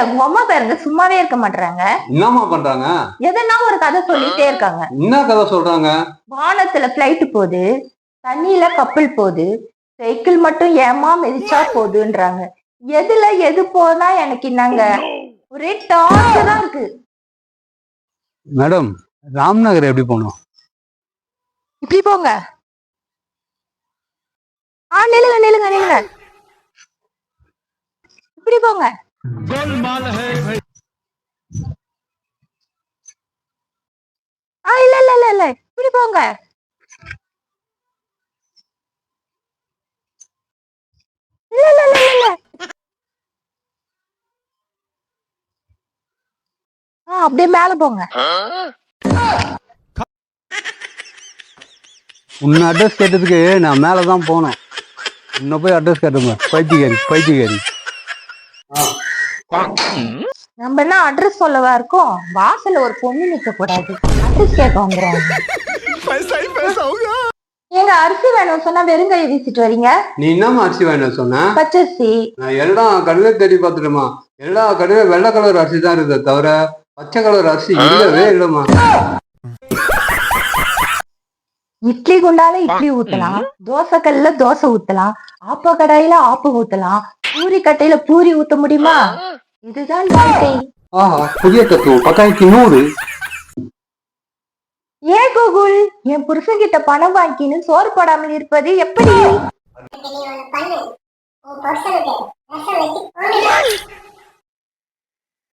உங்க அம்மா பாருங்க சும்மாவே இருக்க மாட்டாங்க. என்னம்மா பண்றாங்க? எதனா ஒரு கதை சொல்லிட்டே இருக்காங்க. என்ன கதை சொல்றாங்க? வானத்துல பிளைட் போகுது, தண்ணியில கப்பல் போகுது, சைக்கிள் மட்டும் ஏமா மிதிச்சா போகுதுன்றாங்க. எதுல எது போனா எனக்கு என்னங்க, ஒரே டார்ச்சரா இருக்கு. மேடம், ராம்நகர் எப்படி போகணும்? இப்படி போங்க. நில்லுங்க நில்லுங்க நில்லுங்க. இப்படி போங்க. இல்ல இல்ல இல்ல இல்ல, இப்படி போங்க. இல்ல இல்ல இல்ல இல்ல. அப்படியே மேல போங்க. உன்னை அட்ரஸ் கேட்டதுக்கு நான் மேலதான் போனோம். உன்னை போய் அட்ரஸ் கேட்டோம். பைத்தியக்காரி பைத்தியக்காரி. நம்ம என்ன அட்ரஸ் சொல்லவா இருக்கோம்? வாசல்ல ஒரு பொண்ணு நிக்க கூடாது, அட்ரஸ் கேட்க வந்துடுறாங்க. ஏங்க அரிசி வேணும் சொன்னா வெறுங்கையை வீசிட்டு வரீங்க? நீ என்னமா அரிசி வேணும் சொன்ன? பச்சரிசி. நான் எல்லா கடையிலும் தேடி பார்த்துட்டுமா, எல்லா கடையிலும் வெள்ளை கலர் அரிசி தான் இருக்குதே தவிர பச்சை கலர் அரிசி இல்லவே இல்லைம்மா. இட்லி குண்டால இட்லி ஊத்தலாம், தோசை கல்ல தோசை ஊத்தலாம், ஆப்ப கடாயில ஆப்பு ஊத்தலாம், பூரி கட்டையில பூரி ஊத்த முடியுமா? இதுதான் வாழ்க்கை. புதிய தத்துவம் 10,100. ஏன் கூகுள் என் புருஷன் கிட்ட பணம் வாங்கின்னு சோறு போடாமல் இருப்பது எப்படி?